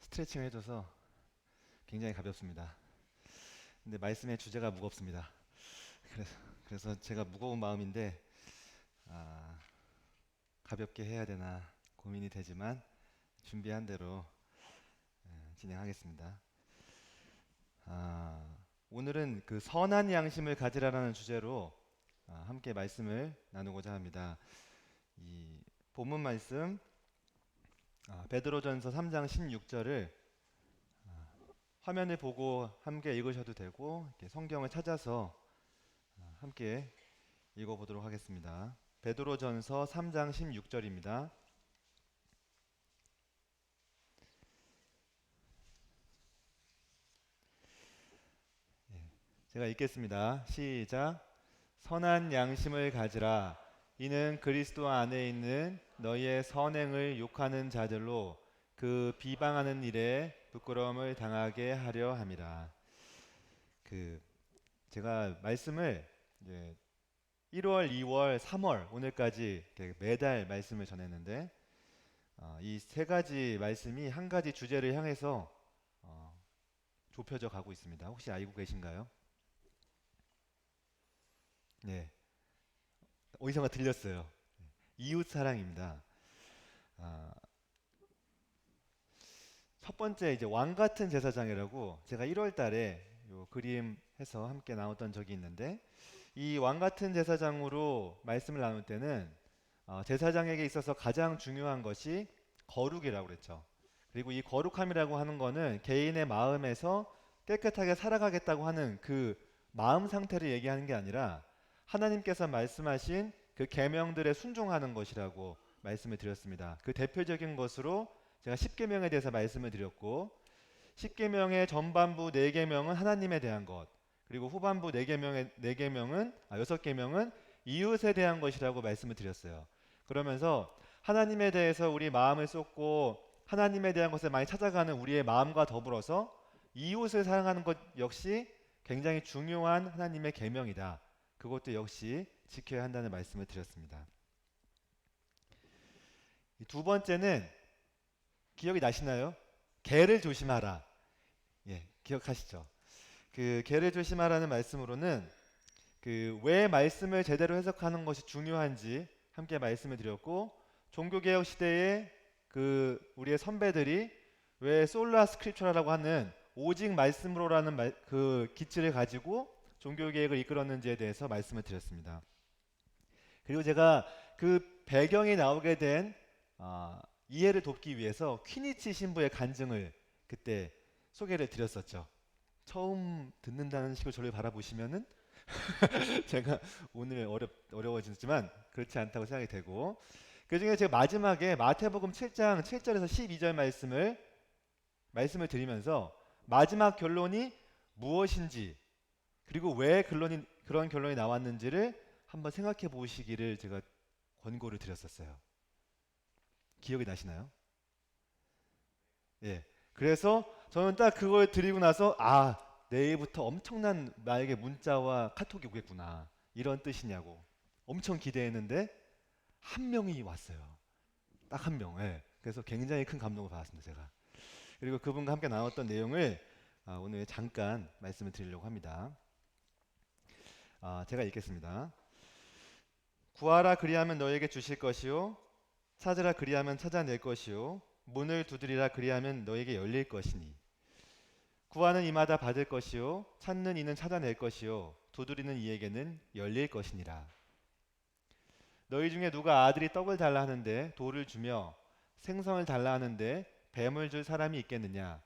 스트레칭을 해줘서 굉장히 가볍습니다. 근데 말씀의 주제가 무겁습니다. 그래서 제가 무거운 마음인데 아, 가볍게 해야 되나 고민이 되지만 준비한 대로 진행하겠습니다. 오늘은 그 선한 양심을 가지라라는 주제로 함께 말씀을 나누고자 합니다. 이 본문 말씀 베드로전서 3장 16절을 화면을 보고 함께 읽으셔도 되고 이렇게 성경을 찾아서 함께 읽어보도록 하겠습니다. 베드로전서 3장 16절입니다. 제가 읽겠습니다. 시작. 선한 양심을 가지라. 이는 그리스도 안에 있는 너희의 선행을 욕하는 자들로 그 비방하는 일에 부끄러움을 당하게 하려 함이라. 제가 말씀을 이제 1월, 2월, 3월 오늘까지 매달 말씀을 전했는데 이 세 가지 말씀이 한 가지 주제를 향해서 좁혀져 가고 있습니다. 혹시 알고 계신가요? 네, 어디선가 들렸어요. 이웃 사랑입니다. 아, 첫 번째 이제 왕 같은 제사장이라고 제가 1월 달에 요 그림 해서 함께 나눴던 적이 있는데 이 왕 같은 제사장으로 말씀을 나눌 때는 제사장에게 있어서 가장 중요한 것이 거룩이라고 그랬죠. 그리고 이 거룩함이라고 하는 거는 개인의 마음에서 깨끗하게 살아가겠다고 하는 그 마음 상태를 얘기하는 게 아니라 하나님께서 말씀하신 그 계명들에 순종하는 것이라고 말씀을 드렸습니다. 그 대표적인 것으로 제가 십계명에 대해서 말씀을 드렸고 십계명의 전반부 네 계명은 하나님에 대한 것, 그리고 후반부 네 계명은 여섯 계명은 이웃에 대한 것이라고 말씀을 드렸어요. 그러면서 하나님에 대해서 우리 마음을 쏟고 하나님에 대한 것을 많이 찾아가는 우리의 마음과 더불어서 이웃을 사랑하는 것 역시 굉장히 중요한 하나님의 계명이다. 그것도 역시 지켜야 한다는 말씀을 드렸습니다. 두 번째는 기억이 나시나요? 개를 조심하라. 예, 기억하시죠? 그 개를 조심하라는 말씀으로는 그 왜 말씀을 제대로 해석하는 것이 중요한지 함께 말씀을 드렸고 종교개혁 시대에 그 우리의 선배들이 왜 솔라 스크립처라고 하는 오직 말씀으로라는 그 기치를 가지고 종교개혁을 이끌었는지에 대해서 말씀을 드렸습니다. 그리고 제가 그 배경이 나오게 된 이해를 돕기 위해서 퀴니치 신부의 간증을 그때 소개를 드렸었죠. 처음 듣는다는 식으로 저를 바라보시면은 제가 오늘 어려워지지만 그렇지 않다고 생각이 되고 그 중에 제가 마지막에 마태복음 7장 7절에서 12절 말씀을 드리면서 마지막 결론이 무엇인지 그리고 왜 그런 결론이 나왔는지를 한번 생각해 보시기를 제가 권고를 드렸었어요. 기억이 나시나요? 예. 그래서 저는 딱 그걸 드리고 나서 내일부터 엄청난 나에게 문자와 카톡이 오겠구나. 이런 뜻이냐고. 엄청 기대했는데 한 명이 왔어요. 딱 한 명. 예. 그래서 굉장히 큰 감동을 받았습니다, 제가. 그리고 그분과 함께 나눴던 내용을 오늘 잠깐 말씀을 드리려고 합니다. 제가 읽겠습니다. 구하라 그리하면 너에게 주실 것이요 찾으라 그리하면 찾아낼 것이요 문을 두드리라 그리하면 너에게 열릴 것이니 구하는 이마다 받을 것이요 찾는 이는 찾아낼 것이요 두드리는 이에게는 열릴 것이니라. 너희 중에 누가 아들이 떡을 달라 하는데 돌을 주며 생선을 달라 하는데 뱀을 줄 사람이 있겠느냐.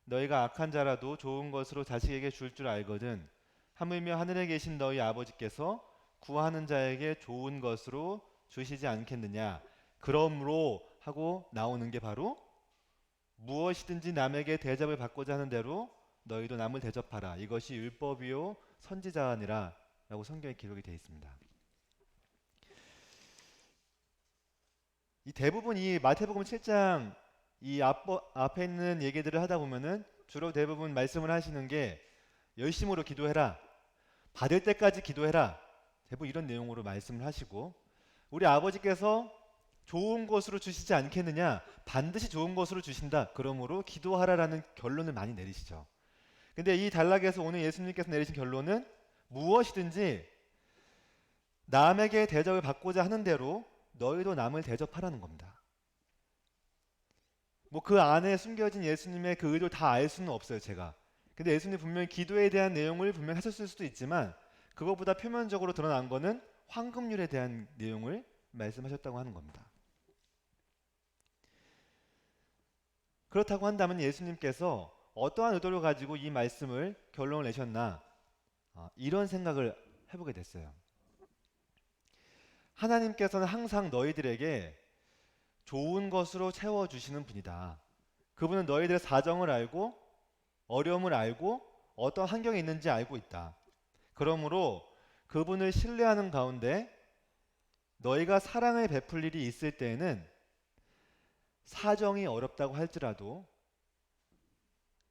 너희가 악한 자라도 좋은 것으로 자식에게 줄 줄 알거든. 하물며 하늘에 계신 너희 아버지께서 구하는 자에게 좋은 것으로 주시지 않겠느냐. 그러므로 하고 나오는 게 바로 무엇이든지 남에게 대접을 받고자 하는 대로 너희도 남을 대접하라. 이것이 율법이요 선지자니라 라고 성경에 기록이 되어 있습니다. 이 대부분 이 마태복음 7장 이 앞에 있는 얘기들을 하다 보면은 주로 대부분 말씀을 하시는 게 열심으로 기도해라. 받을 때까지 기도해라. 대부분 이런 내용으로 말씀을 하시고 우리 아버지께서 좋은 것으로 주시지 않겠느냐? 반드시 좋은 것으로 주신다. 그러므로 기도하라라는 결론을 많이 내리시죠. 근데 이 단락에서 오늘 예수님께서 내리신 결론은 무엇이든지 남에게 대접을 받고자 하는 대로 너희도 남을 대접하라는 겁니다. 뭐 그 안에 숨겨진 예수님의 그 의도를 다 알 수는 없어요, 제가. 근데 예수님 분명히 기도에 대한 내용을 분명히 하셨을 수도 있지만 그것보다 표면적으로 드러난 거는 황금률에 대한 내용을 말씀하셨다고 하는 겁니다. 그렇다고 한다면 예수님께서 어떠한 의도를 가지고 이 말씀을 결론을 내셨나 이런 생각을 해보게 됐어요. 하나님께서는 항상 너희들에게 좋은 것으로 채워주시는 분이다. 그분은 너희들의 사정을 알고 어려움을 알고 어떤 환경에 있는지 알고 있다. 그러므로 그분을 신뢰하는 가운데 너희가 사랑을 베풀 일이 있을 때에는 사정이 어렵다고 할지라도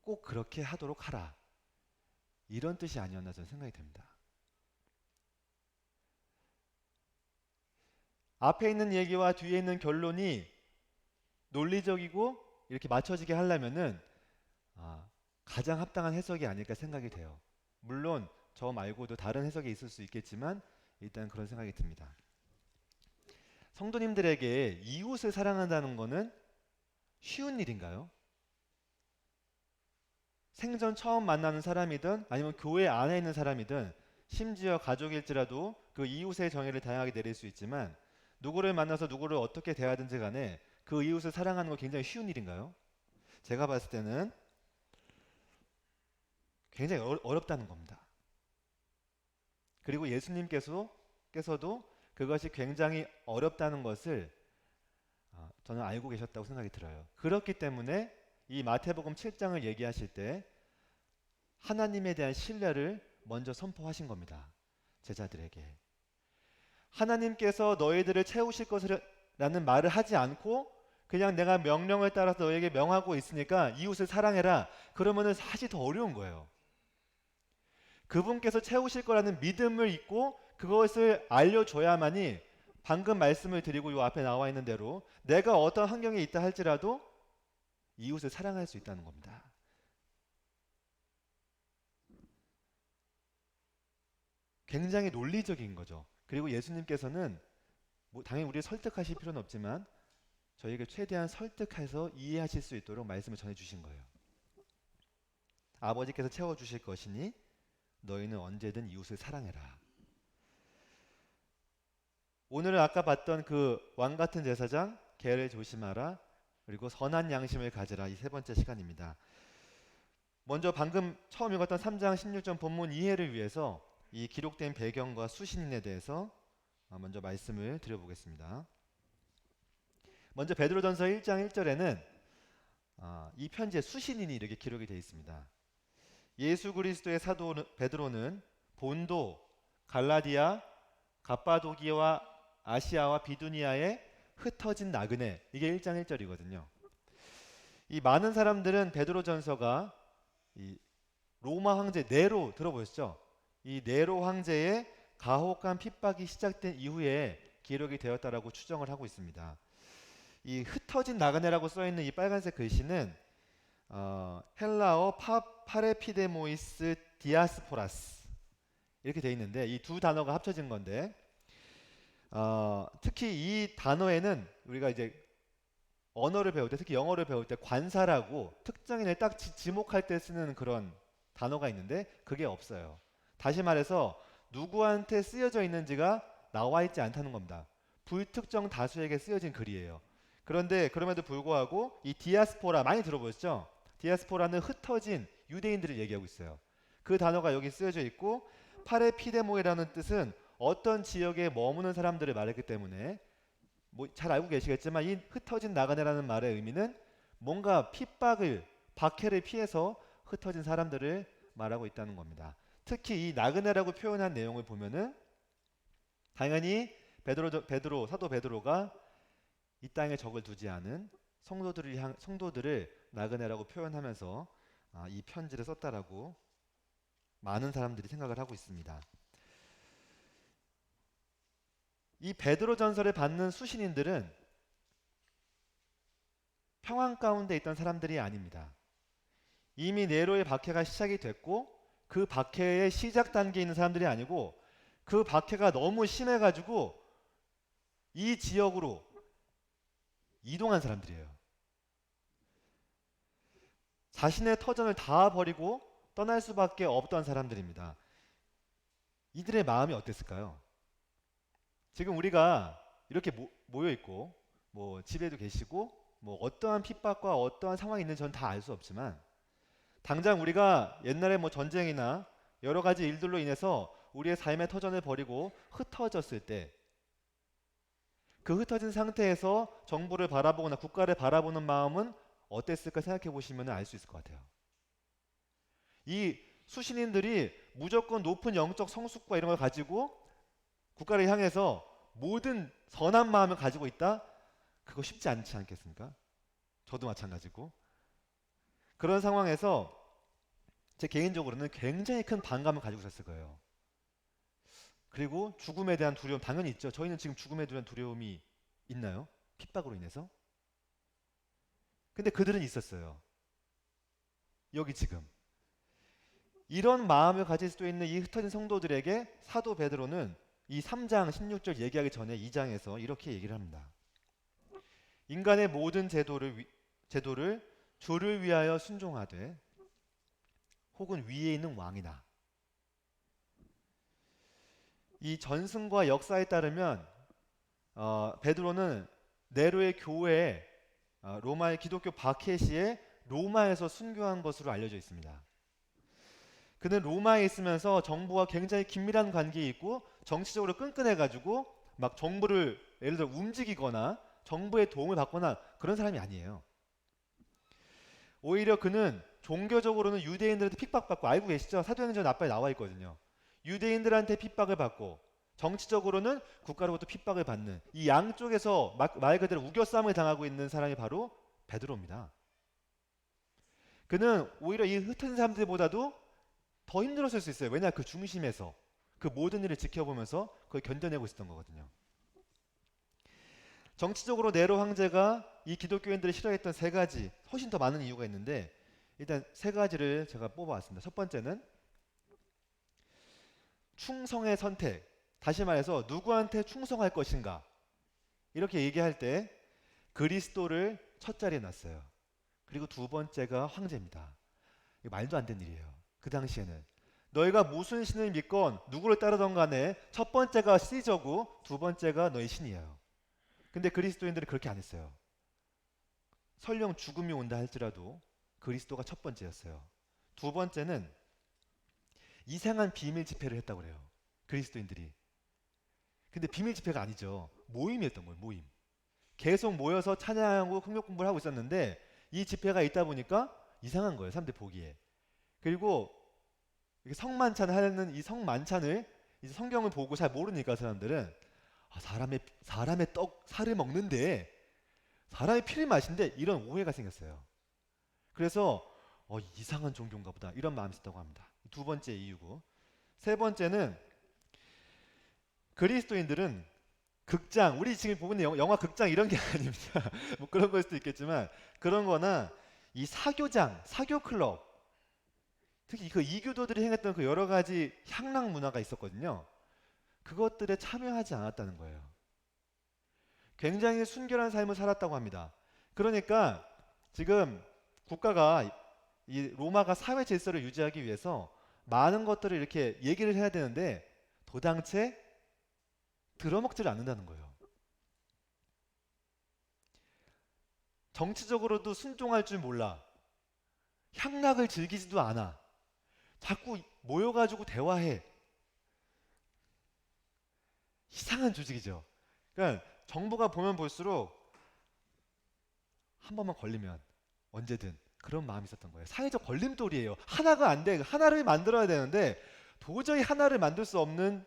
꼭 그렇게 하도록 하라. 이런 뜻이 아니었나 저는 생각이 됩니다. 앞에 있는 얘기와 뒤에 있는 결론이 논리적이고 이렇게 맞춰지게 하려면은 가장 합당한 해석이 아닐까 생각이 돼요. 물론 저 말고도 다른 해석이 있을 수 있겠지만 일단 그런 생각이 듭니다. 성도님들에게 이웃을 사랑한다는 것은 쉬운 일인가요? 생전 처음 만나는 사람이든 아니면 교회 안에 있는 사람이든 심지어 가족일지라도 그 이웃의 정의를 다양하게 내릴 수 있지만 누구를 만나서 누구를 어떻게 대하든지 간에 그 이웃을 사랑하는 건 굉장히 쉬운 일인가요? 제가 봤을 때는 굉장히 어렵다는 겁니다. 그리고 예수님께서도 그것이 굉장히 어렵다는 것을 저는 알고 계셨다고 생각이 들어요. 그렇기 때문에 이 마태복음 7장을 얘기하실 때 하나님에 대한 신뢰를 먼저 선포하신 겁니다. 제자들에게. 하나님께서 너희들을 채우실 것이라는 말을 하지 않고 그냥 내가 명령을 따라서 너에게 명하고 있으니까 이웃을 사랑해라. 그러면은 사실 더 어려운 거예요. 그분께서 채우실 거라는 믿음을 잊고 그것을 알려줘야만이 방금 말씀을 드리고 요 앞에 나와 있는 대로 내가 어떤 환경에 있다 할지라도 이웃을 사랑할 수 있다는 겁니다. 굉장히 논리적인 거죠. 그리고 예수님께서는 당연히 우리를 설득하실 필요는 없지만 저에게 최대한 설득해서 이해하실 수 있도록 말씀을 전해주신 거예요. 아버지께서 채워주실 것이니 너희는 언제든 이웃을 사랑해라. 오늘은 아까 봤던 그 왕같은 제사장, 개를 조심하라, 그리고 선한 양심을 가지라, 이 세 번째 시간입니다. 먼저 방금 처음 읽었던 3장 16절 본문 이해를 위해서 이 기록된 배경과 수신인에 대해서 먼저 말씀을 드려보겠습니다. 먼저 베드로전서 1장 1절에는 이 편지에 수신인이 이렇게 기록이 되어 있습니다. 예수 그리스도의 사도 베드로는 본도, 갈라디아, 갑바도기와 아시아와 비두니아에 흩어진 나그네, 이게 1장 1절이거든요. 이 많은 사람들은 베드로전서가 이 로마 황제 네로 들어보셨죠? 이 네로 황제의 가혹한 핍박이 시작된 이후에 기록이 되었다라고 추정을 하고 있습니다. 이 흩어진 나그네라고 써있는 이 빨간색 글씨는 헬라어 파레피데모이스 디아스포라스 이렇게 되어 있는데 이 두 단어가 합쳐진 건데 특히 이 단어에는 우리가 이제 언어를 배울 때 특히 영어를 배울 때 관사라고 특정인을 딱 지목할 때 쓰는 그런 단어가 있는데 그게 없어요. 다시 말해서 누구한테 쓰여져 있는지가 나와 있지 않다는 겁니다. 불특정 다수에게 쓰여진 글이에요. 그런데 그럼에도 불구하고 이 디아스포라 많이 들어보셨죠? 디아스포라는 흩어진 유대인들을 얘기하고 있어요. 그 단어가 여기 쓰여져 있고 파레피데모이라는 뜻은 어떤 지역에 머무는 사람들을 말했기 때문에 뭐 잘 알고 계시겠지만 이 흩어진 나그네라는 말의 의미는 뭔가 핍박을 박해를 피해서 흩어진 사람들을 말하고 있다는 겁니다. 특히 이 나그네라고 표현한 내용을 보면은 당연히 사도 베드로가 이 땅에 적을 두지 않은 성도들을 나그네라고 표현하면서 이 편지를 썼다라고 많은 사람들이 생각을 하고 있습니다. 이 베드로 전설을 받는 수신인들은 평안 가운데 있던 사람들이 아닙니다. 이미 네로의 박해가 시작이 됐고 그 박해의 시작 단계에 있는 사람들이 아니고 그 박해가 너무 심해가지고 이 지역으로 이동한 사람들이에요. 자신의 터전을 다 버리고 떠날 수밖에 없던 사람들입니다. 이들의 마음이 어땠을까요? 지금 우리가 이렇게 모여 있고 뭐 집에도 계시고 뭐 어떠한 핍박과 어떠한 상황이 있는지 저는 다 알 수 없지만 당장 우리가 옛날에 뭐 전쟁이나 여러 가지 일들로 인해서 우리의 삶의 터전을 버리고 흩어졌을 때 그 흩어진 상태에서 정부를 바라보거나 국가를 바라보는 마음은 어땠을까 생각해 보시면 알 수 있을 것 같아요. 이 수신인들이 무조건 높은 영적 성숙과 이런 걸 가지고 국가를 향해서 모든 선한 마음을 가지고 있다? 그거 쉽지 않지 않겠습니까? 저도 마찬가지고. 그런 상황에서 제 개인적으로는 굉장히 큰 반감을 가지고 있었을 거예요. 그리고 죽음에 대한 두려움 당연히 있죠. 저희는 지금 죽음에 대한 두려움이 있나요? 핍박으로 인해서? 근데 그들은 있었어요. 여기 지금. 이런 마음을 가질 수도 있는 이 흩어진 성도들에게 사도 베드로는 이 3장 16절 얘기하기 전에 2장에서 이렇게 얘기를 합니다. 인간의 모든 제도를 주를 위하여 순종하되 혹은 위에 있는 왕이나. 이 전승과 역사에 따르면 베드로는 네로의 교회에 로마의 기독교 박해 시에 로마에서 순교한 것으로 알려져 있습니다. 그는 로마에 있으면서 정부와 굉장히 긴밀한 관계에 있고 정치적으로 끈끈해가지고 막 정부를 예를 들어 움직이거나 정부의 도움을 받거나 그런 사람이 아니에요. 오히려 그는 종교적으로는 유대인들한테 핍박받고, 알고 계시죠? 사도행전 앞에 나와 있거든요. 유대인들한테 핍박을 받고 정치적으로는 국가로부터 핍박을 받는 이 양쪽에서 말 그대로 우겨싸움을 당하고 있는 사람이 바로 베드로입니다. 그는 오히려 이 흩어진 사람들보다도 더 힘들었을 수 있어요. 왜냐, 그 중심에서 그 모든 일을 지켜보면서 그걸 견뎌내고 있었던 거거든요. 정치적으로 네로 황제가 이 기독교인들을 싫어했던 세 가지, 훨씬 더 많은 이유가 있는데 일단 세 가지를 제가 뽑아왔습니다. 첫 번째는 충성의 선택. 다시 말해서 누구한테 충성할 것인가, 이렇게 얘기할 때 그리스도를 첫 자리에 놨어요. 그리고 두 번째가 황제입니다. 이거 말도 안 되는 일이에요. 그 당시에는 너희가 무슨 신을 믿건 누구를 따르던 간에 첫 번째가 시저고 두 번째가 너희 신이에요. 근데 그리스도인들은 그렇게 안 했어요. 설령 죽음이 온다 할지라도 그리스도가 첫 번째였어요. 두 번째는 이상한 비밀 집회를 했다고 그래요. 그리스도인들이. 근데 비밀 집회가 아니죠. 모임이었던 거예요. 모임. 계속 모여서 찬양하고 성경 공부를 하고 있었는데 이 집회가 있다 보니까 이상한 거예요. 사람들 보기에. 그리고 성만찬 하는 이 성만찬을 이제 성경을 보고 잘 모르니까 사람들은 사람의 살을 먹는데 사람의 피를 마신데, 이런 오해가 생겼어요. 그래서 이상한 종교인가 보다 이런 마음이 있었다고 합니다. 두 번째 이유고, 세 번째는 그리스도인들은 극장, 우리 지금 보는 영화 극장 이런 게 아닙니다. 뭐 그런 걸 수도 있겠지만 그런 거나 이 사교장, 사교 클럽, 특히 그 이교도들이 행했던 그 여러 가지 향락 문화가 있었거든요. 그것들에 참여하지 않았다는 거예요. 굉장히 순결한 삶을 살았다고 합니다. 그러니까 지금 국가가, 이 로마가 사회 질서를 유지하기 위해서 많은 것들을 이렇게 얘기를 해야 되는데 도당체 들어먹지를 않는다는 거예요. 정치적으로도 순종할 줄 몰라. 향락을 즐기지도 않아. 자꾸 모여가지고 대화해. 이상한 조직이죠. 그러니까 정부가 보면 볼수록 한 번만 걸리면 언제든 그런 마음이 있었던 거예요. 사회적 걸림돌이에요. 하나가 안 돼. 하나를 만들어야 되는데 도저히 하나를 만들 수 없는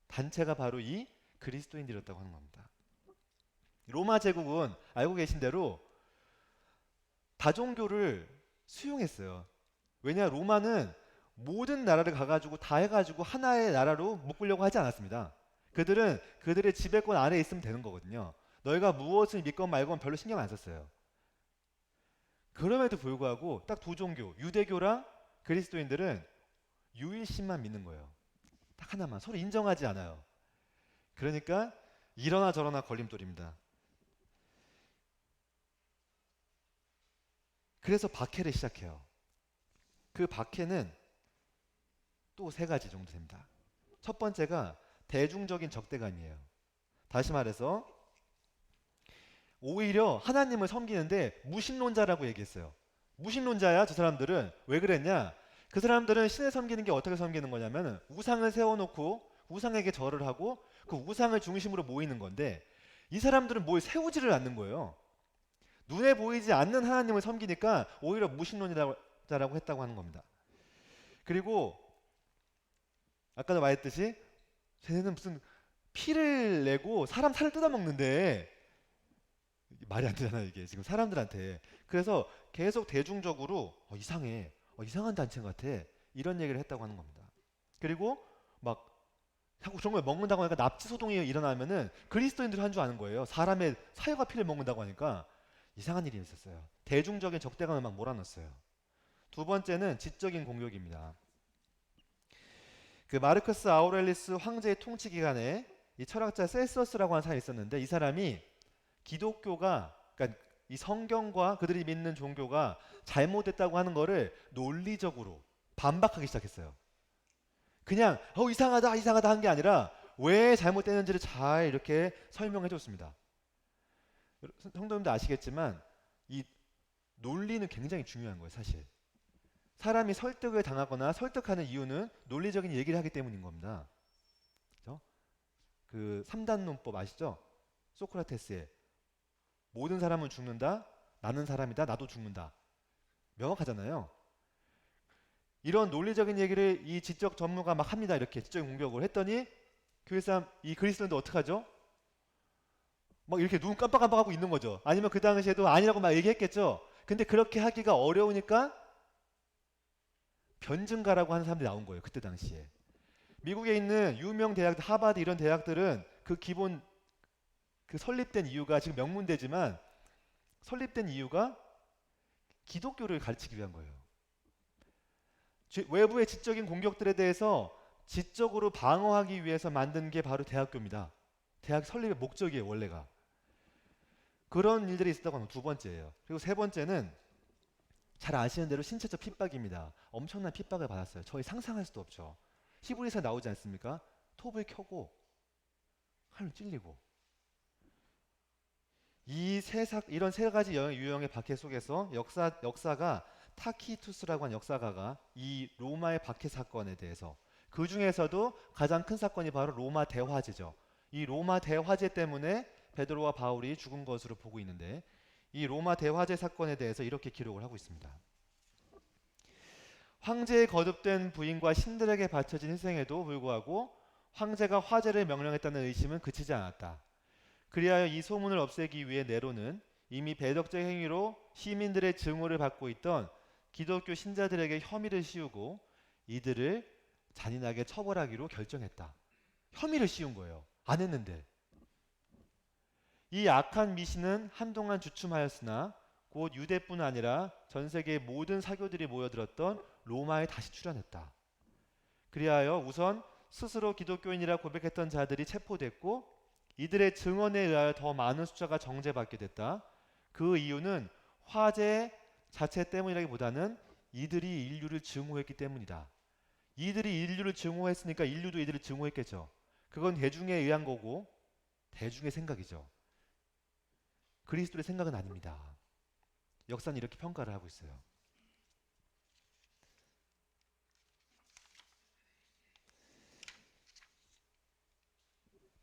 단체가 바로 이 그리스도인들이었다고 하는 겁니다. 로마 제국은 알고 계신 대로 다종교를 수용했어요. 왜냐, 로마는 모든 나라를 가가지고 다 해가지고 하나의 나라로 묶으려고 하지 않았습니다. 그들은 그들의 지배권 아래에 있으면 되는 거거든요. 너희가 무엇을 믿건 말건 별로 신경 안 썼어요. 그럼에도 불구하고 딱 두 종교, 유대교랑 그리스도인들은 유일신만 믿는 거예요. 딱 하나만. 서로 인정하지 않아요. 그러니까 이러나 저러나 걸림돌입니다. 그래서 박해를 시작해요. 그 박해는 또 세 가지 정도 됩니다. 첫 번째가 대중적인 적대감이에요. 다시 말해서 오히려 하나님을 섬기는데 무신론자라고 얘기했어요. 무신론자야 저 사람들은. 왜 그랬냐? 그 사람들은 신을 섬기는 게 어떻게 섬기는 거냐면 우상을 세워놓고 우상에게 절을 하고 그 우상을 중심으로 모이는 건데, 이 사람들은 뭘 세우지를 않는 거예요. 눈에 보이지 않는 하나님을 섬기니까 오히려 무신론자라고 했다고 하는 겁니다. 그리고 아까도 말했듯이 쟤네는 무슨 피를 내고 사람 살을 뜯어먹는데, 말이 안 되잖아요 이게 지금 사람들한테. 그래서 계속 대중적으로 이상해, 이상한 단체 같아, 이런 얘기를 했다고 하는 겁니다. 그리고 막 자꾸 그런 걸 먹는다고 하니까 납치 소동이 일어나면은 그리스도인들이 한 줄 아는 거예요. 사람의 사혈과 피를 먹는다고 하니까. 이상한 일이 있었어요. 대중적인 적대감을 막 몰아넣었어요. 두 번째는 지적인 공격입니다. 그 마르크스 아우렐리스 황제의 통치 기간에 이 철학자 셀서스라고 하는 사람이 있었는데, 이 사람이 기독교가, 그러니까 이 성경과 그들이 믿는 종교가 잘못됐다고 하는 거를 논리적으로 반박하기 시작했어요. 그냥 이상하다 이상하다 한 게 아니라 왜 잘못됐는지를 잘 이렇게 설명해 줬습니다. 성도님도 아시겠지만 이 논리는 굉장히 중요한 거예요. 사실 사람이 설득을 당하거나 설득하는 이유는 논리적인 얘기를 하기 때문인 겁니다. 그렇죠? 그 3단 논법 아시죠? 소크라테스의 모든 사람은 죽는다, 나는 사람이다, 나도 죽는다. 명확하잖아요. 이런 논리적인 얘기를 이 지적 전무가 막 합니다. 이렇게 지적인 공격을 했더니 교회 사람, 이 그리스도인도 어떡하죠? 막 이렇게 눈 깜빡깜빡하고 있는 거죠. 아니면 그 당시에도 아니라고 막 얘기했겠죠. 근데 그렇게 하기가 어려우니까 변증가라고 하는 사람들이 나온 거예요. 그때 당시에. 미국에 있는 유명 대학, 하버드 이런 대학들은 그 기본 그 설립된 이유가, 지금 명문대지만 설립된 이유가 기독교를 가르치기 위한 거예요. 외부의 지적인 공격들에 대해서 지적으로 방어하기 위해서 만든 게 바로 대학교입니다. 대학 설립의 목적이에요, 원래가. 그런 일들이 있었다고 하면 두 번째예요. 그리고 세 번째는 잘 아시는 대로 신체적 핍박입니다. 엄청난 핍박을 받았어요. 저희 상상할 수도 없죠. 히브리서 나오지 않습니까? 톱을 켜고 칼로 찔리고. 이런 세 가지 유형의 박해 속에서 역사가 타키투스라고 하는 역사가가 이 로마의 박해 사건에 대해서, 그 중에서도 가장 큰 사건이 바로 로마 대화제죠. 이 로마 대화제 때문에 베드로와 바울이 죽은 것으로 보고 있는데, 이 로마 대화제 사건에 대해서 이렇게 기록을 하고 있습니다. 황제의 거듭된 부인과 신들에게 바쳐진 희생에도 불구하고 황제가 화제를 명령했다는 의심은 그치지 않았다. 그리하여 이 소문을 없애기 위해 네로는 이미 배덕적 행위로 시민들의 증오를 받고 있던 기독교 신자들에게 혐의를 씌우고 이들을 잔인하게 처벌하기로 결정했다. 혐의를 씌운 거예요. 안 했는데. 이 악한 미신은 한동안 주춤하였으나 곧 유대뿐 아니라 전 세계의 모든 사교들이 모여들었던 로마에 다시 출현했다. 그리하여 우선 스스로 기독교인이라 고백했던 자들이 체포됐고 이들의 증언에 의하여 더 많은 숫자가 정죄받게 됐다. 그 이유는 화재 자체 때문이라기보다는 이들이 인류를 증오했기 때문이다. 이들이 인류를 증오했으니까 인류도 이들을 증오했겠죠. 그건 대중에 의한 거고 대중의 생각이죠. 그리스도의 생각은 아닙니다. 역사는 이렇게 평가를 하고 있어요.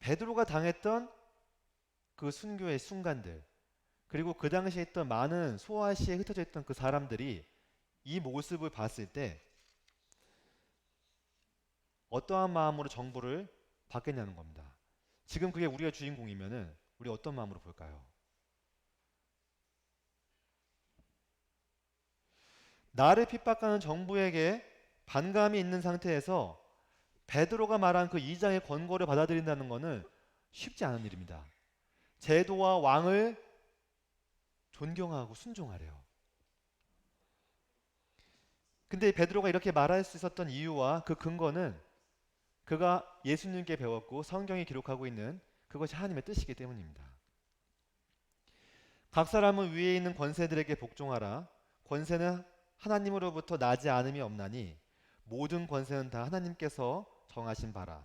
베드로가 당했던 그 순교의 순간들, 그리고 그 당시에 있던 많은 소아시에 흩어져 있던 그 사람들이 이 모습을 봤을 때 어떠한 마음으로 정보를 받겠냐는 겁니다. 지금 그게 우리가 주인공이면은 우리 어떤 마음으로 볼까요? 나를 핍박하는 정부에게 반감이 있는 상태에서 베드로가 말한 그 2장의 권고를 받아들인다는 것은 쉽지 않은 일입니다. 제도와 왕을 존경하고 순종하래요. 근데 베드로가 이렇게 말할 수 있었던 이유와 그 근거는 그가 예수님께 배웠고 성경이 기록하고 있는 그것이 하나님의 뜻이기 때문입니다. 각 사람은 위에 있는 권세들에게 복종하라. 권세는 하나님으로부터 나지 않음이 없나니 모든 권세는 다 하나님께서 정하신 바라.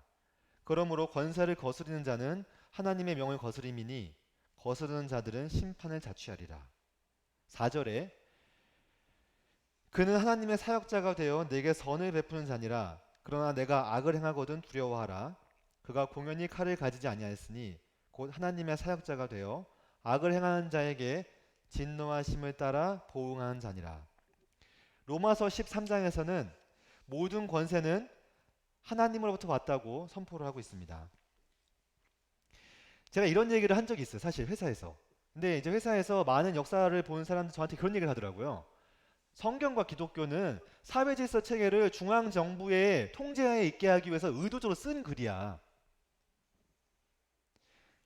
그러므로 권세를 거스리는 자는 하나님의 명을 거스림이니 거스르는 자들은 심판을 자취하리라. 4절에 그는 하나님의 사역자가 되어 내게 선을 베푸는 자니라. 그러나 내가 악을 행하거든 두려워하라. 그가 공연히 칼을 가지지 아니하였으니 곧 하나님의 사역자가 되어 악을 행하는 자에게 진노하심을 따라 보응하는 자니라. 로마서 13장에서는 모든 권세는 하나님으로부터 왔다고 선포를 하고 있습니다. 제가 이런 얘기를 한 적이 있어요. 사실 회사에서. 근데 이제 회사에서 많은 역사를 본 사람들 저한테 그런 얘기를 하더라고요. 성경과 기독교는 사회질서 체계를 중앙정부의 통제하에 있게 하기 위해서 의도적으로 쓴 글이야.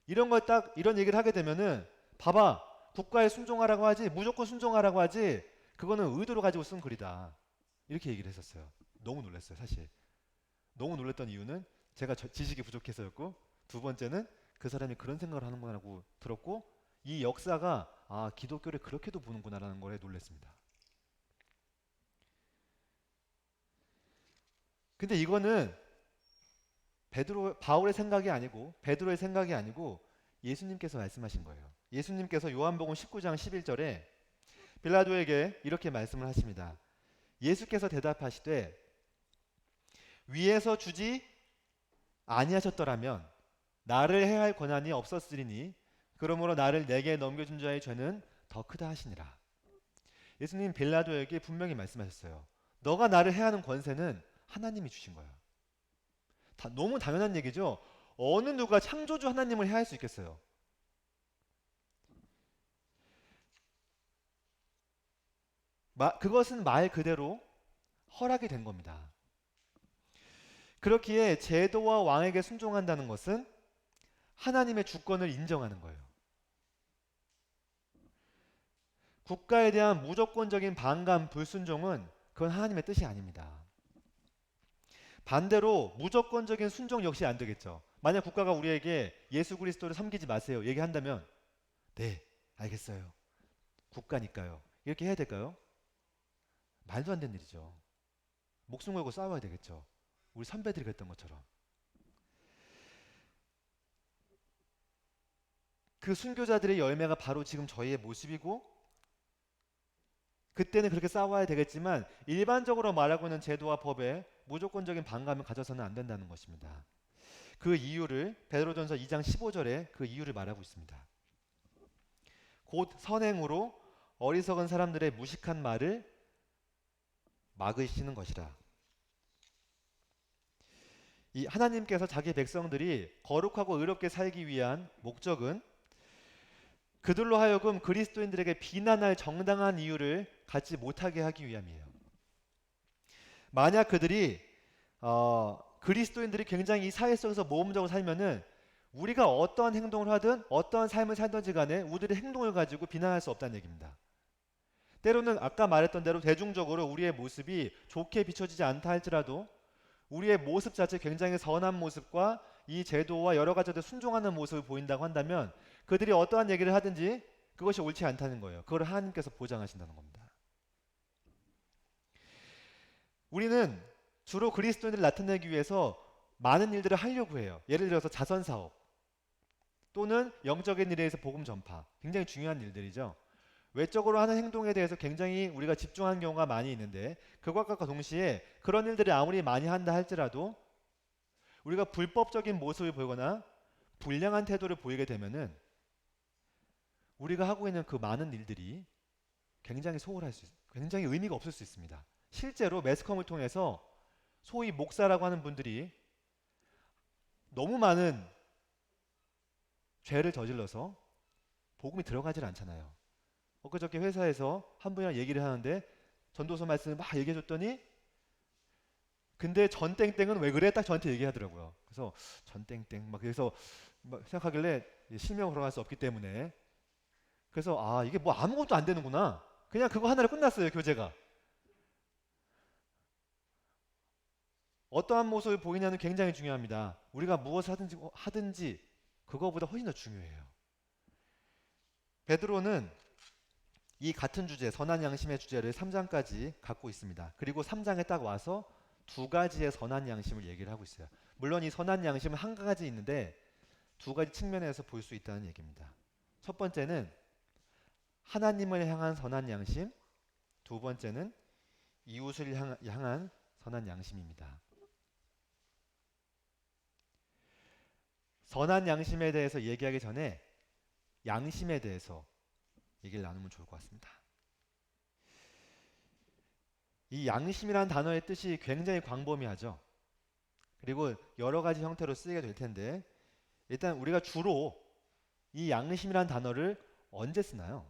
이런 얘기를 하게 되면은 봐봐, 국가에 순종하라고 하지 무조건 순종하라고 하지 그거는 의도로 가지고 쓴 글이다. 이렇게 얘기를 했었어요. 너무 놀랐어요. 사실 너무 놀랐던 이유는 제가 지식이 부족해서였고, 두 번째는 그 사람이 그런 생각을 하는구나라고 들었고, 이 역사가 기독교를 그렇게도 보는구나라는 거에 놀랐습니다. 근데 이거는 바울의 생각이 아니고 베드로의 생각이 아니고 예수님께서 말씀하신 거예요. 예수님께서 요한복음 19장 11절에 빌라도에게 이렇게 말씀을 하십니다. 예수께서 대답하시되 위에서 주지 아니하셨더라면 나를 해할 권한이 없었으리니 그러므로 나를 내게 넘겨준 자의 죄는 더 크다 하시니라. 예수님 빌라도에게 분명히 말씀하셨어요. 너가 나를 해하는 권세는 하나님이 주신 거야. 너무 당연한 얘기죠. 어느 누가 창조주 하나님을 해할 수 있겠어요? 그것은 말 그대로 허락이 된 겁니다. 그렇기에 제도와 왕에게 순종한다는 것은 하나님의 주권을 인정하는 거예요. 국가에 대한 무조건적인 반감, 불순종은 그건 하나님의 뜻이 아닙니다. 반대로 무조건적인 순종 역시 안 되겠죠. 만약 국가가 우리에게 예수 그리스도를 섬기지 마세요 얘기한다면 네, 알겠어요. 국가니까요. 이렇게 해야 될까요? 말도 안 되는 일이죠. 목숨 걸고 싸워야 되겠죠. 우리 선배들이 그랬던 것처럼. 그 순교자들의 열매가 바로 지금 저희의 모습이고, 그때는 그렇게 싸워야 되겠지만 일반적으로 말하고 있는 제도와 법에 무조건적인 반감을 가져서는 안 된다는 것입니다. 그 이유를 베드로전서 2장 15절에 그 이유를 말하고 있습니다. 곧 선행으로 어리석은 사람들의 무식한 말을 막으시는 것이라. 이 하나님께서 자기 백성들이 거룩하고 의롭게 살기 위한 목적은 그들로 하여금 그리스도인들에게 비난할 정당한 이유를 갖지 못하게 하기 위함이에요. 만약 그리스도인들이 굉장히 이 사회 속에서 모험적으로 살면은 우리가 어떠한 행동을 하든 어떠한 삶을 살든지 간에 우리들의 행동을 가지고 비난할 수 없다는 얘기입니다. 때로는 아까 말했던 대로 대중적으로 우리의 모습이 좋게 비춰지지 않다 할지라도 우리의 모습 자체 굉장히 선한 모습과 이 제도와 여러 가지들 순종하는 모습을 보인다고 한다면 그들이 어떠한 얘기를 하든지 그것이 옳지 않다는 거예요. 그걸 하나님께서 보장하신다는 겁니다. 우리는 주로 그리스도인을 나타내기 위해서 많은 일들을 하려고 해요. 예를 들어서 자선사업 또는 영적인 일에 대해서 복음 전파, 굉장히 중요한 일들이죠. 외적으로 하는 행동에 대해서 굉장히 우리가 집중하는 경우가 많이 있는데, 그것과 동시에 그런 일들을 아무리 많이 한다 할지라도 우리가 불법적인 모습을 보이거나 불량한 태도를 보이게 되면은 우리가 하고 있는 그 많은 일들이 굉장히 굉장히 의미가 없을 수 있습니다. 실제로 매스컴을 통해서 소위 목사라고 하는 분들이 너무 많은 죄를 저질러서 복음이 들어가질 않잖아요. 엊그저께 회사에서 한 분이랑 얘기를 하는데 전도서 말씀을 막 얘기해줬더니 근데 전땡땡은 왜 그래? 딱 저한테 얘기하더라고요. 그래서 전땡땡 그래서 막 생각하길래 실명 걸어갈 수 없기 때문에, 그래서 이게 뭐 아무것도 안 되는구나. 그냥 그거 하나로 끝났어요, 교제가. 어떠한 모습을 보이냐는 굉장히 중요합니다. 우리가 무엇을 하든지 그거보다 훨씬 더 중요해요. 베드로는 이 같은 주제, 선한 양심의 주제를 3장까지 갖고 있습니다. 그리고 3장에 딱 와서 두 가지의 선한 양심을 얘기를 하고 있어요. 물론 이 선한 양심은 한 가지 있는데 두 가지 측면에서 볼 수 있다는 얘기입니다. 첫 번째는 하나님을 향한 선한 양심, 두 번째는 이웃을 향한 선한 양심입니다. 선한 양심에 대해서 얘기하기 전에 양심에 대해서 얘기를 나누면 좋을 것 같습니다. 이 양심이라는 단어의 뜻이 굉장히 광범위하죠. 그리고 여러 가지 형태로 쓰이게 될 텐데 일단 우리가 주로 이 양심이라는 단어를 언제 쓰나요?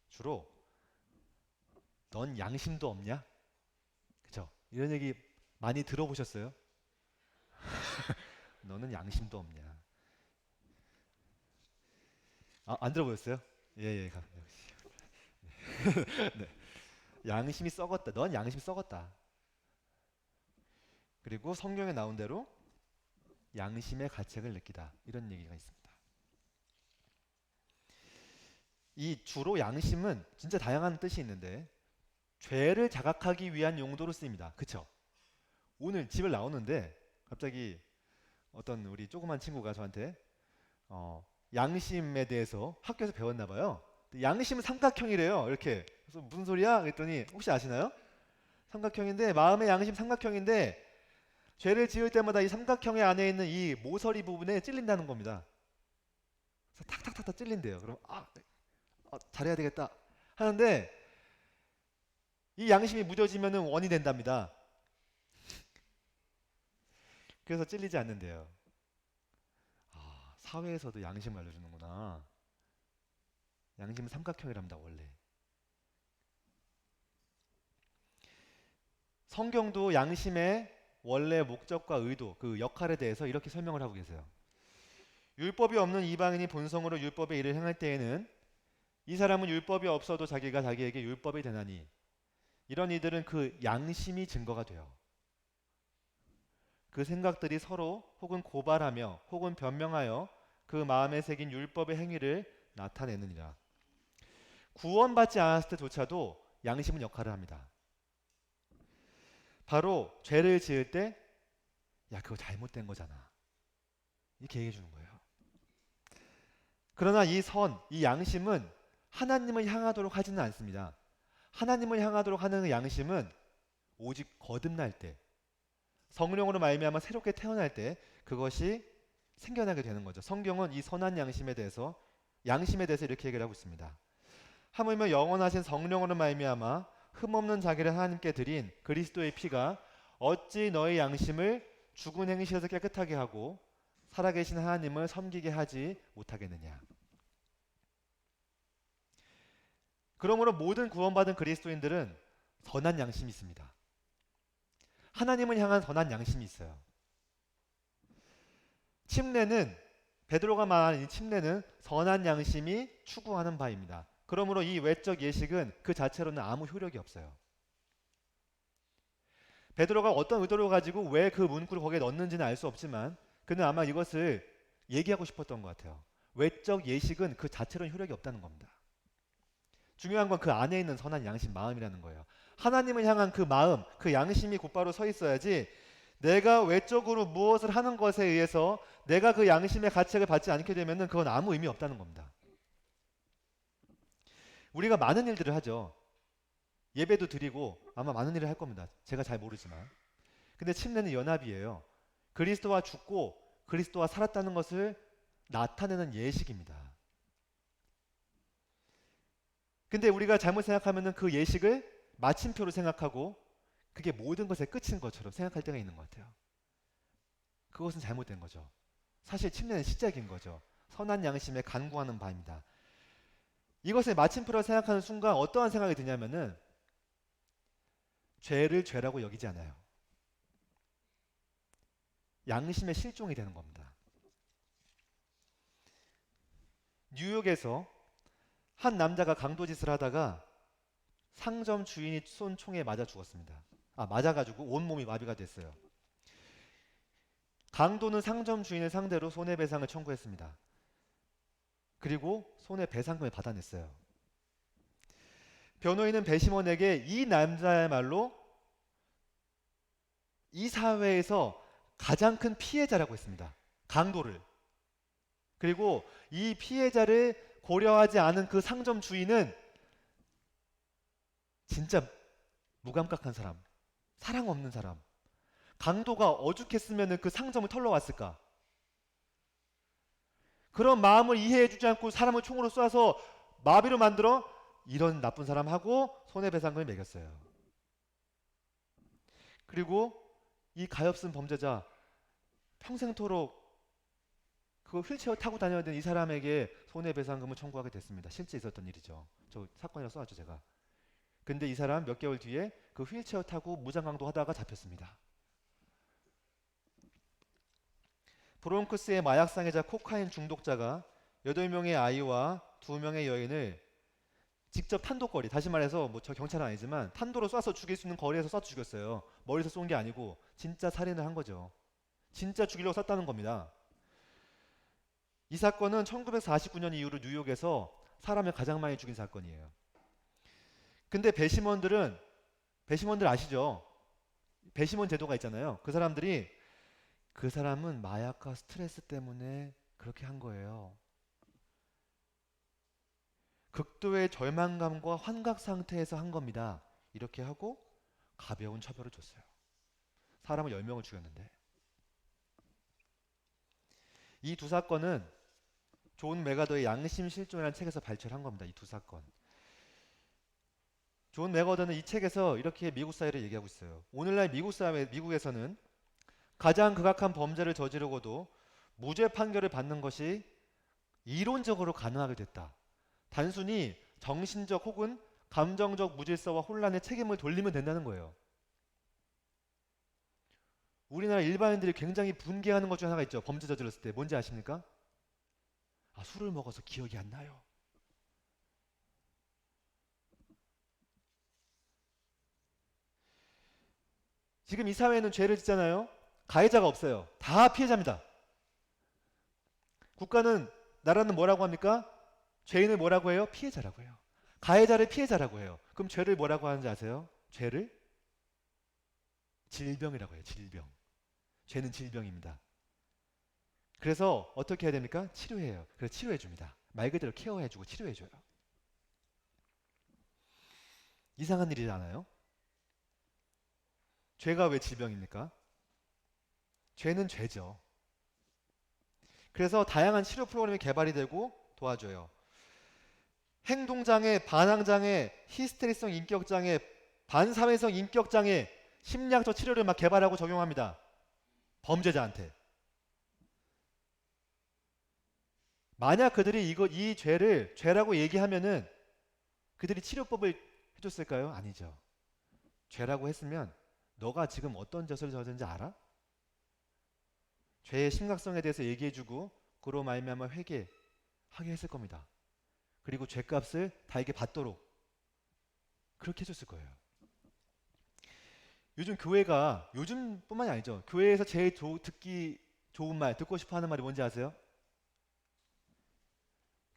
주로 넌 양심도 없냐? 그죠? 이런 얘기 많이 들어보셨어요? 너는 양심도 없냐? 안 들어보셨어요? 예, 역시. 네. 양심이 썩었다. 넌 양심 썩었다. 그리고 성경에 나온 대로 양심의 가책을 느끼다. 이런 얘기가 있습니다. 이 주로 양심은 진짜 다양한 뜻이 있는데 죄를 자각하기 위한 용도로 쓰입니다. 그쵸? 오늘 집을 나오는데 갑자기 어떤 우리 조그만 친구가 저한테 양심에 대해서 학교에서 배웠나 봐요. 양심은 삼각형이래요. 이렇게. 그래서 무슨 소리야? 그랬더니 혹시 아시나요? 삼각형인데 마음의 양심 삼각형인데 죄를 지을 때마다 이 삼각형의 안에 있는 이 모서리 부분에 찔린다는 겁니다. 그래서 탁탁탁탁 찔린대요. 그럼 잘해야 되겠다 하는데 이 양심이 무뎌지면 원이 된답니다. 그래서 찔리지 않는데요. 사회에서도 양심을 알려주는구나. 양심은 삼각형이랍니다, 원래. 성경도 양심의 원래 목적과 의도, 그 역할에 대해서 이렇게 설명을 하고 계세요. 율법이 없는 이방인이 본성으로 율법의 일을 행할 때에는 이 사람은 율법이 없어도 자기가 자기에게 율법이 되나니 이런 이들은 그 양심이 증거가 돼요. 그 생각들이 서로 혹은 고발하며 혹은 변명하여 그 마음에 새긴 율법의 행위를 나타내느니라. 구원받지 않았을 때조차도 양심은 역할을 합니다. 바로 죄를 지을 때 야 그거 잘못된 거잖아 이렇게 얘기해 주는 거예요. 그러나 이 양심은 하나님을 향하도록 하지는 않습니다. 하나님을 향하도록 하는 양심은 오직 거듭날 때 성령으로 말미암아 새롭게 태어날 때 그것이 생겨나게 되는 거죠. 성경은 이 선한 양심에 대해서 이렇게 얘기를 하고 있습니다. 하물며 영원하신 성령으로 말미암아 흠없는 자기를 하나님께 드린 그리스도의 피가 어찌 너의 양심을 죽은 행실에서 깨끗하게 하고 살아계신 하나님을 섬기게 하지 못하겠느냐. 그러므로 모든 구원받은 그리스도인들은 선한 양심이 있습니다. 하나님을 향한 선한 양심이 있어요. 침례는 베드로가 말하는 이 침례는 선한 양심이 추구하는 바입니다. 그러므로 이 외적 예식은 그 자체로는 아무 효력이 없어요. 베드로가 어떤 의도를 가지고 왜 그 문구를 거기에 넣었는지는 알 수 없지만 그는 아마 이것을 얘기하고 싶었던 것 같아요. 외적 예식은 그 자체로는 효력이 없다는 겁니다. 중요한 건 그 안에 있는 선한 양심 마음이라는 거예요. 하나님을 향한 그 마음, 그 양심이 곧바로 서 있어야지 내가 외적으로 무엇을 하는 것에 의해서 내가 그 양심의 가책을 받지 않게 되면 그건 아무 의미 없다는 겁니다. 우리가 많은 일들을 하죠. 예배도 드리고 아마 많은 일을 할 겁니다. 제가 잘 모르지만. 근데 침례는 연합이에요. 그리스도와 죽고 그리스도와 살았다는 것을 나타내는 예식입니다. 근데 우리가 잘못 생각하면 그 예식을 마침표로 생각하고 그게 모든 것의 끝인 것처럼 생각할 때가 있는 것 같아요. 그것은 잘못된 거죠. 사실 침례는 시작인 거죠. 선한 양심에 간구하는 바입니다. 이것을 마침표로 생각하는 순간 어떠한 생각이 드냐면은 죄를 죄라고 여기지 않아요. 양심의 실종이 되는 겁니다. 뉴욕에서 한 남자가 강도짓을 하다가 상점 주인이 쏜 총에 맞아 죽었습니다. 맞아가지고 온몸이 마비가 됐어요. 강도는 상점 주인을 상대로 손해배상을 청구했습니다. 그리고 손해배상금을 받아냈어요. 변호인은 배심원에게 이 남자야말로 이 사회에서 가장 큰 피해자라고 했습니다. 강도를. 그리고 이 피해자를 고려하지 않은 그 상점 주인은 진짜 무감각한 사람, 사랑 없는 사람. 강도가 오죽했으면 그 상점을 털러 왔을까? 그런 마음을 이해해주지 않고 사람을 총으로 쏴서 마비로 만들어 이런 나쁜 사람하고 손해배상금을 매겼어요. 그리고 이 가엾은 범죄자 평생토록 그 휠체어 타고 다녀야 되는 이 사람에게 손해배상금을 청구하게 됐습니다. 실제 있었던 일이죠. 저 사건이라 써왔죠 제가. 근데 이 사람 몇 개월 뒤에 그 휠체어 타고 무장강도 하다가 잡혔습니다. 브롱크스의 마약상해자 코카인 중독자가 8명의 아이와 2명의 여인을 직접 탄도거리, 다시 말해서 뭐 저 경찰은 아니지만 탄도로 쏴서 죽일 수 있는 거리에서 쏴서 죽였어요. 머리에서 쏜 게 아니고 진짜 살인을 한 거죠. 진짜 죽이려고 쐈다는 겁니다. 이 사건은 1949년 이후로 뉴욕에서 사람을 가장 많이 죽인 사건이에요. 근데 배심원들 아시죠? 배심원 제도가 있잖아요. 그 사람들이 그 사람은 마약과 스트레스 때문에 그렇게 한 거예요. 극도의 절망감과 환각 상태에서 한 겁니다. 이렇게 하고 가벼운 처벌을 줬어요. 사람을 10명을 죽였는데. 이 두 사건은 존 메가더의 양심 실존이라는 책에서 발췌를 한 겁니다. 이 두 사건. 존 메가더는 이 책에서 이렇게 미국 사회를 얘기하고 있어요. 오늘날 미국에서는 가장 극악한 범죄를 저지르고도 무죄 판결을 받는 것이 이론적으로 가능하게 됐다. 단순히 정신적 혹은 감정적 무질서와 혼란에 책임을 돌리면 된다는 거예요. 우리나라 일반인들이 굉장히 분개하는 것 중 하나가 있죠. 범죄 저질렀을 때. 뭔지 아십니까? 술을 먹어서 기억이 안 나요. 지금 이 사회는 죄를 짓잖아요. 가해자가 없어요. 다 피해자입니다. 국가는, 나라는 뭐라고 합니까? 죄인을 뭐라고 해요? 피해자라고 해요. 가해자를 피해자라고 해요. 그럼 죄를 뭐라고 하는지 아세요? 죄를 질병이라고 해요. 질병. 죄는 질병입니다. 그래서 어떻게 해야 됩니까? 치료해요. 그래서 치료해 줍니다. 말 그대로 케어해 주고 치료해 줘요. 이상한 일이지 않아요? 죄가 왜 질병입니까? 죄는 죄죠. 그래서 다양한 치료 프로그램이 개발이 되고 도와줘요. 행동장애, 반항장애, 히스테리성 인격장애, 반사회성 인격장애, 심리학적 치료를 막 개발하고 적용합니다. 범죄자한테. 만약 그들이 이 죄를 죄라고 얘기하면은 그들이 치료법을 해줬을까요? 아니죠. 죄라고 했으면 너가 지금 어떤 짓을 저지른지 알아? 죄의 심각성에 대해서 얘기해주고 그로 말미암아 회개하게 했을 겁니다. 그리고 죄값을 달게 받도록 그렇게 해줬을 거예요. 요즘뿐만이 아니죠. 교회에서 제일 듣기 좋은 말, 듣고 싶어 하는 말이 뭔지 아세요?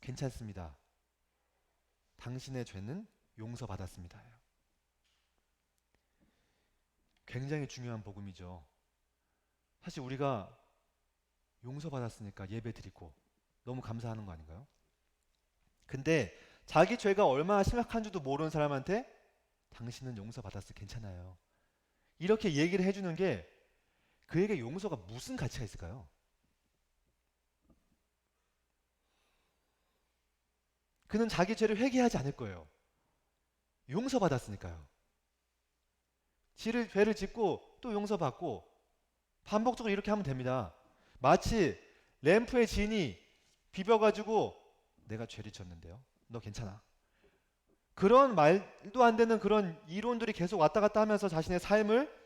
괜찮습니다. 당신의 죄는 용서받았습니다. 굉장히 중요한 복음이죠. 사실 우리가 용서받았으니까 예배 드리고 너무 감사하는 거 아닌가요? 근데 자기 죄가 얼마나 심각한 줄도 모르는 사람한테 당신은 용서받았어, 괜찮아요. 이렇게 얘기를 해주는 게 그에게 용서가 무슨 가치가 있을까요? 그는 자기 죄를 회개하지 않을 거예요. 용서받았으니까요. 죄를 짓고 또 용서받고 반복적으로 이렇게 하면 됩니다. 마치 램프의 진이 비벼가지고 내가 죄를 졌는데요. 너 괜찮아. 그런 말도 안 되는 그런 이론들이 계속 왔다 갔다 하면서 자신의 삶을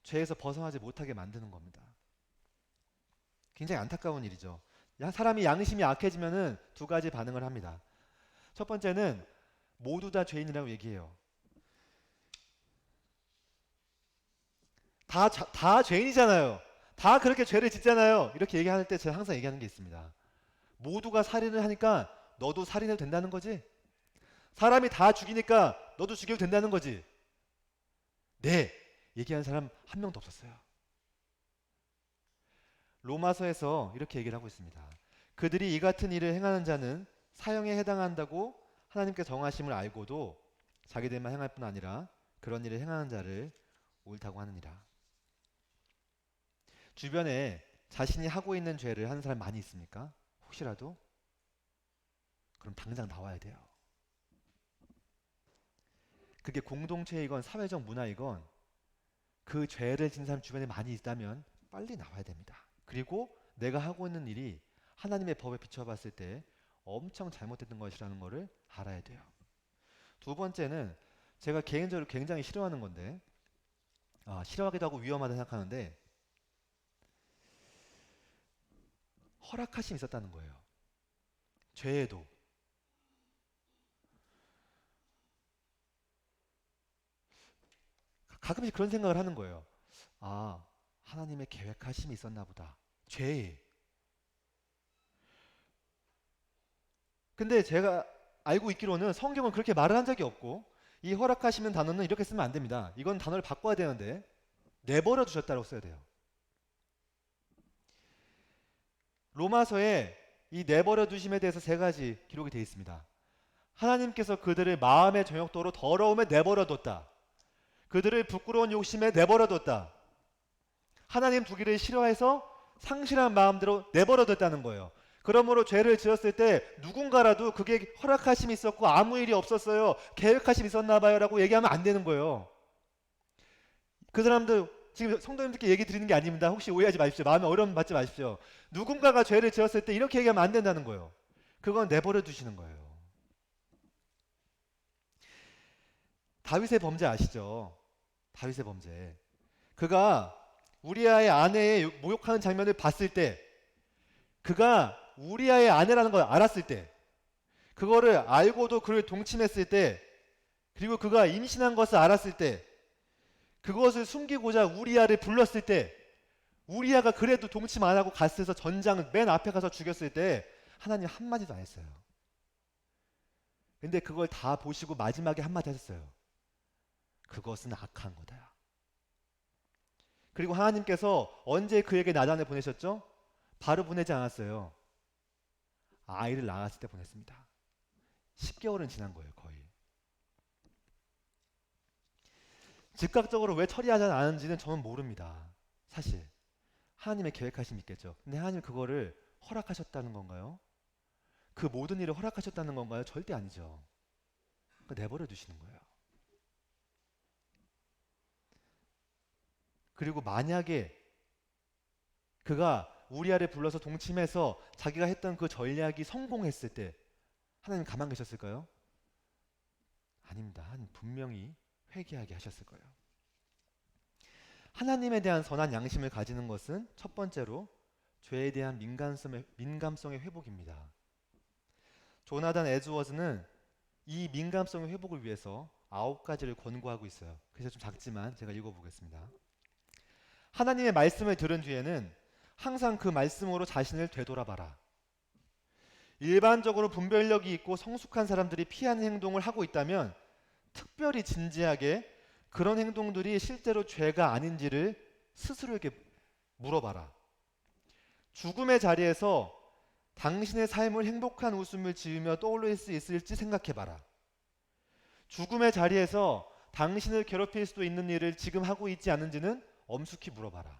죄에서 벗어나지 못하게 만드는 겁니다. 굉장히 안타까운 일이죠. 사람이 양심이 악해지면은 두 가지 반응을 합니다. 첫 번째는 모두 다 죄인이라고 얘기해요. 다 죄인이잖아요. 다 그렇게 죄를 짓잖아요. 이렇게 얘기할 때 제가 항상 얘기하는 게 있습니다. 모두가 살인을 하니까 너도 살인해도 된다는 거지? 사람이 다 죽이니까 너도 죽여도 된다는 거지? 네. 얘기하는 사람 한 명도 없었어요. 로마서에서 이렇게 얘기를 하고 있습니다. 그들이 이 같은 일을 행하는 자는 사형에 해당한다고 하나님께 정하심을 알고도 자기들만 행할 뿐 아니라 그런 일을 행하는 자를 옳다고 하느니라. 주변에 자신이 하고 있는 죄를 하는 사람 많이 있습니까? 혹시라도? 그럼 당장 나와야 돼요. 그게 공동체이건 사회적 문화이건 그 죄를 진 사람 주변에 많이 있다면 빨리 나와야 됩니다. 그리고 내가 하고 있는 일이 하나님의 법에 비춰봤을 때 엄청 잘못됐던 것이라는 것을 알아야 돼요. 두 번째는 제가 개인적으로 굉장히 싫어하는 건데, 싫어하기도 하고 위험하다 생각하는데, 허락하심이 있었다는 거예요. 죄에도. 가끔씩 그런 생각을 하는 거예요. 하나님의 계획하심이 있었나 보다. 죄에. 근데 제가 알고 있기로는 성경은 그렇게 말을 한 적이 없고, 이 허락하시는 단어는 이렇게 쓰면 안 됩니다. 이건 단어를 바꿔야 되는데 내버려 두셨다고 써야 돼요. 로마서에 이 내버려 두심에 대해서 세 가지 기록이 되어 있습니다. 하나님께서 그들을 마음의 정욕도로 더러움에 내버려 뒀다. 그들을 부끄러운 욕심에 내버려 뒀다. 하나님 두기를 싫어해서 상실한 마음대로 내버려 뒀다는 거예요. 그러므로 죄를 지었을 때 누군가라도 그게 허락하심이 있었고 아무 일이 없었어요. 계획하심이 있었나 봐요 라고 얘기하면 안 되는 거예요. 그 사람들 지금 성도님들께 얘기 드리는 게 아닙니다. 혹시 오해하지 마십시오. 마음에 어려움 받지 마십시오. 누군가가 죄를 지었을 때 이렇게 얘기하면 안 된다는 거예요. 그건 내버려 두시는 거예요. 다윗의 범죄 아시죠? 다윗의 범죄. 그가 우리아의 아내의 모욕하는 장면을 봤을 때, 그가 우리아의 아내라는 걸 알았을 때, 그거를 알고도 그를 동침했을 때, 그리고 그가 임신한 것을 알았을 때, 그것을 숨기고자 우리아를 불렀을 때, 우리아가 그래도 동침 안 하고 갔어서 전장 맨 앞에 가서 죽였을 때 하나님 한마디도 안 했어요. 근데 그걸 다 보시고 마지막에 한마디 하셨어요. 그것은 악한 거다. 그리고 하나님께서 언제 그에게 나단을 보내셨죠? 바로 보내지 않았어요. 아이를 낳았을 때 보냈습니다. 10개월은 지난 거예요, 거의. 즉각적으로 왜 처리하지 않았는지는 저는 모릅니다. 사실 하나님의 계획하심이 있겠죠. 근데 하나님 그거를 허락하셨다는 건가요? 그 모든 일을 허락하셨다는 건가요? 절대 아니죠. 내버려 두시는 거예요. 그리고 만약에 그가 우리아를 불러서 동침해서 자기가 했던 그 전략이 성공했을 때 하나님 가만 계셨을까요? 아닙니다. 하나님 분명히 회개하게 하셨을 거예요. 하나님에 대한 선한 양심을 가지는 것은 첫 번째로 죄에 대한 민감성의 회복입니다. 조나단 에드워즈는 이 민감성의 회복을 위해서 9가지를 권고하고 있어요. 그래서 좀 작지만 제가 읽어보겠습니다. 하나님의 말씀을 들은 뒤에는 항상 그 말씀으로 자신을 되돌아봐라. 일반적으로 분별력이 있고 성숙한 사람들이 피하는 행동을 하고 있다면 특별히 진지하게 그런 행동들이 실제로 죄가 아닌지를 스스로에게 물어봐라. 죽음의 자리에서 당신의 삶을 행복한 웃음을 지으며 떠올릴 수 있을지 생각해봐라. 죽음의 자리에서 당신을 괴롭힐 수도 있는 일을 지금 하고 있지 않은지는 엄숙히 물어봐라.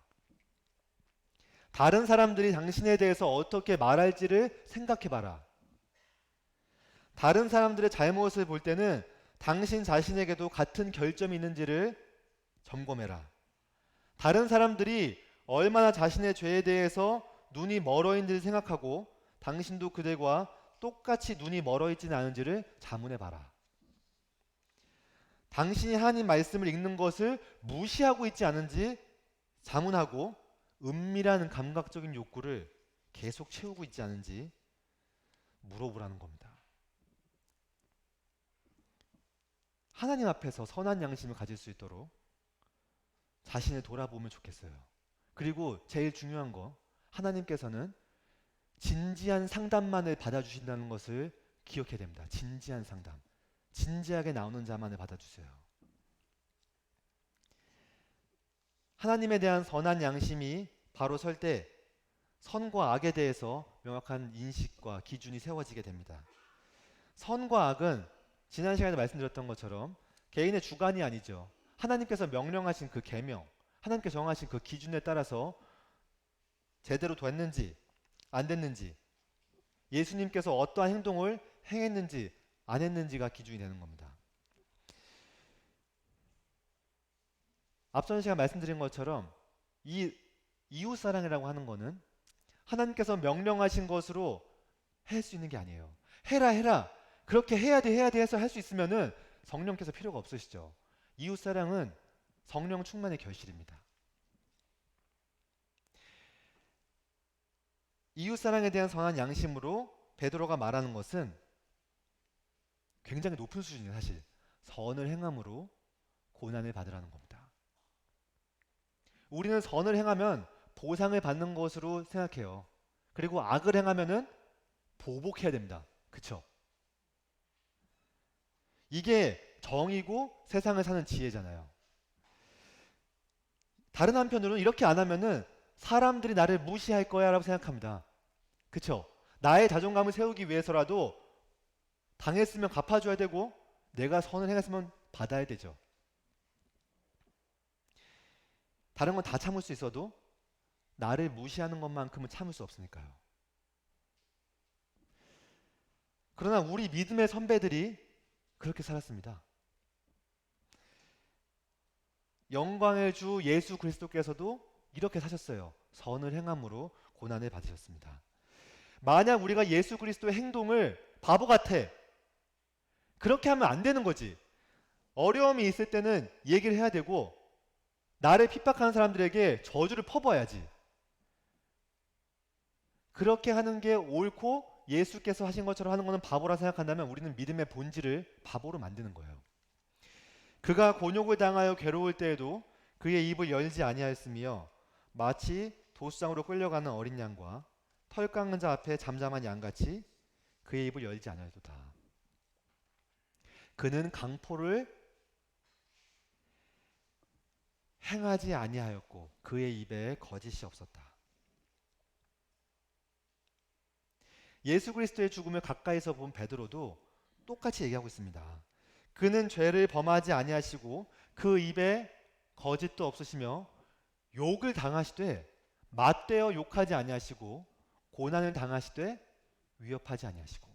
다른 사람들이 당신에 대해서 어떻게 말할지를 생각해봐라. 다른 사람들의 잘못을 볼 때는 당신 자신에게도 같은 결점이 있는지를 점검해라. 다른 사람들이 얼마나 자신의 죄에 대해서 눈이 멀어 있는지를 생각하고 당신도 그들과 똑같이 눈이 멀어 있지는 않은지를 자문해봐라. 당신이 하나님 말씀을 읽는 것을 무시하고 있지 않은지 자문하고 은밀한 감각적인 욕구를 계속 채우고 있지 않은지 물어보라는 겁니다. 하나님 앞에서 선한 양심을 가질 수 있도록 자신을 돌아보면 좋겠어요. 그리고 제일 중요한 거, 하나님께서는 진지한 상담만을 받아주신다는 것을 기억해야 됩니다. 진지한 상담. 진지하게 나오는 자만을 받아주세요. 하나님에 대한 선한 양심이 바로 설 때 선과 악에 대해서 명확한 인식과 기준이 세워지게 됩니다. 선과 악은 지난 시간에 말씀드렸던 것처럼 개인의 주관이 아니죠. 하나님께서 명령하신 그 계명, 하나님께서 정하신 그 기준에 따라서 제대로 됐는지 안 됐는지, 예수님께서 어떠한 행동을 행했는지 안 했는지가 기준이 되는 겁니다. 앞선 시간 말씀드린 것처럼 이 이웃사랑이라고 하는 거는 하나님께서 명령하신 것으로 할 수 있는 게 아니에요. 해라 그렇게 해야 돼 해서 할 수 있으면은 성령께서 필요가 없으시죠. 이웃사랑은 성령 충만의 결실입니다. 이웃사랑에 대한 선한 양심으로 베드로가 말하는 것은 굉장히 높은 수준이에요. 사실 선을 행함으로 고난을 받으라는 겁니다. 우리는 선을 행하면 보상을 받는 것으로 생각해요. 그리고 악을 행하면은 보복해야 됩니다. 그쵸? 이게 정의고 세상을 사는 지혜잖아요. 다른 한편으로는 이렇게 안 하면은 사람들이 나를 무시할 거야 라고 생각합니다. 그쵸? 나의 자존감을 세우기 위해서라도 당했으면 갚아줘야 되고 내가 선을 행했으면 받아야 되죠. 다른 건 다 참을 수 있어도 나를 무시하는 것만큼은 참을 수 없으니까요. 그러나 우리 믿음의 선배들이 그렇게 살았습니다. 영광의 주 예수 그리스도께서도 이렇게 사셨어요. 선을 행함으로 고난을 받으셨습니다. 만약 우리가 예수 그리스도의 행동을 바보 같아, 그렇게 하면 안 되는 거지. 어려움이 있을 때는 얘기를 해야 되고 나를 핍박하는 사람들에게 저주를 퍼부어야지. 그렇게 하는 게 옳고 예수께서 하신 것처럼 하는 것은 바보라 생각한다면 우리는 믿음의 본질을 바보로 만드는 거예요. 그가 곤욕을 당하여 괴로울 때에도 그의 입을 열지 아니하였으며 마치 도수장으로 끌려가는 어린 양과 털 깎는 자 앞에 잠잠한 양같이 그의 입을 열지 아니하였도다. 그는 강포를 행하지 아니하였고 그의 입에 거짓이 없었다. 예수 그리스도의 죽음을 가까이서 본 베드로도 똑같이 얘기하고 있습니다. 그는 죄를 범하지 아니하시고 그 입에 거짓도 없으시며 욕을 당하시되 맞대어 욕하지 아니하시고 고난을 당하시되 위협하지 아니하시고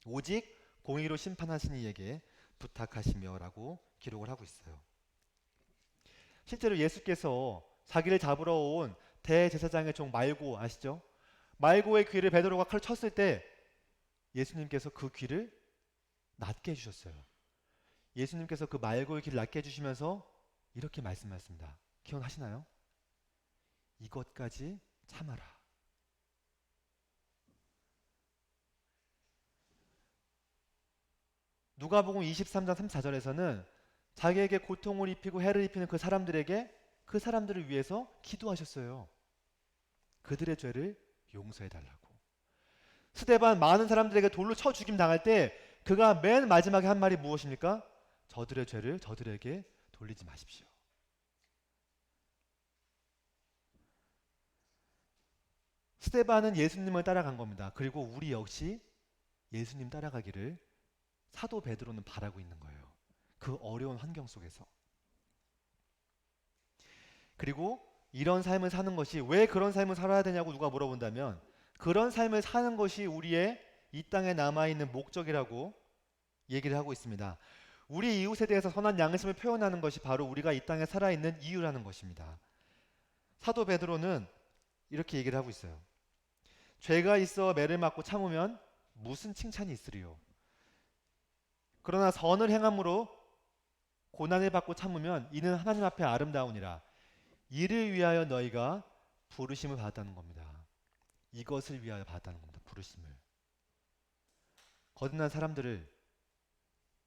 오직 공의로 심판하시는 이에게 부탁하시며 라고 기록을 하고 있어요. 실제로 예수께서 자기를 잡으러 온 대제사장의 종 말고 아시죠? 말고의 귀를 베드로가 칼로 쳤을 때 예수님께서 그 귀를 낫게 해주셨어요. 예수님께서 그 말고의 귀를 낫게 해주시면서 이렇게 말씀하셨습니다. 기억하시나요? 이것까지 참아라. 누가복음 23장 34절에서는 자기에게 고통을 입히고 해를 입히는 그 사람들에게 그 사람들을 위해서 기도하셨어요. 그들의 죄를 용서해달라고. 스데반 많은 사람들에게 돌로 쳐 죽임 당할 때 그가 맨 마지막에 한 말이 무엇입니까? 저들의 죄를 저들에게 돌리지 마십시오. 스데반은 예수님을 따라간 겁니다. 그리고 우리 역시 예수님 따라가기를 사도 베드로는 바라고 있는 거예요. 그 어려운 환경 속에서. 그리고 이런 삶을 사는 것이 왜 그런 삶을 살아야 되냐고 누가 물어본다면 그런 삶을 사는 것이 우리의 이 땅에 남아있는 목적이라고 얘기를 하고 있습니다. 우리 이웃에 대해서 선한 양심을 표현하는 것이 바로 우리가 이 땅에 살아있는 이유라는 것입니다. 사도 베드로는 이렇게 얘기를 하고 있어요. 죄가 있어 매를 맞고 참으면 무슨 칭찬이 있으리요. 그러나 선을 행함으로 고난을 받고 참으면 이는 하나님 앞에 아름다우니라. 이를 위하여 너희가 부르심을 받았다는 겁니다. 이것을 위하여 받았다는 겁니다. 부르심을. 거듭난 사람들을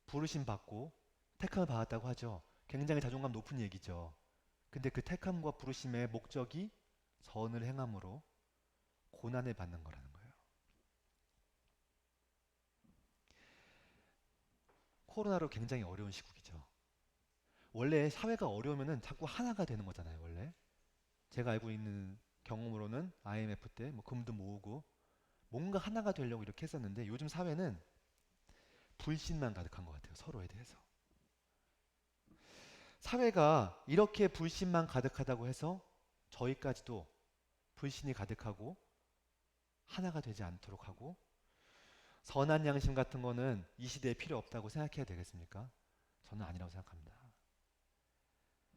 부르심 받고 택함을 받았다고 하죠. 굉장히 자존감 높은 얘기죠. 근데 그 택함과 부르심의 목적이 선을 행함으로 고난을 받는 거라는 거예요. 코로나로 굉장히 어려운 시국이죠. 원래 사회가 어려우면은 자꾸 하나가 되는 거잖아요, 원래. 제가 알고 있는 경험으로는 IMF 때 뭐 금도 모으고 뭔가 하나가 되려고 이렇게 했었는데 요즘 사회는 불신만 가득한 것 같아요, 서로에 대해서. 사회가 이렇게 불신만 가득하다고 해서 저희까지도 불신이 가득하고 하나가 되지 않도록 하고 선한 양심 같은 거는 이 시대에 필요 없다고 생각해야 되겠습니까? 저는 아니라고 생각합니다.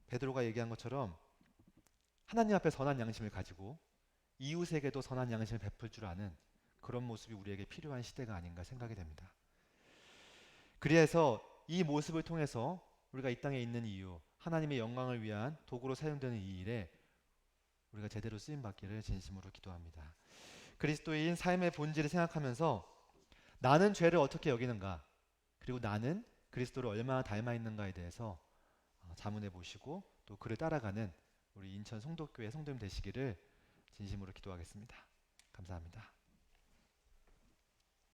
베드로가 얘기한 것처럼 하나님 앞에 선한 양심을 가지고 이웃에게도 선한 양심을 베풀 줄 아는 그런 모습이 우리에게 필요한 시대가 아닌가 생각이 됩니다. 그래서 이 모습을 통해서 우리가 이 땅에 있는 이유, 하나님의 영광을 위한 도구로 사용되는 이 일에 우리가 제대로 쓰임 받기를 진심으로 기도합니다. 그리스도인 삶의 본질을 생각하면서 나는 죄를 어떻게 여기는가, 그리고 나는 그리스도를 얼마나 닮아 있는가에 대해서 자문해 보시고 또 그를 따라가는 우리 인천 송도교회 성도님 되시기를 진심으로 기도하겠습니다. 감사합니다.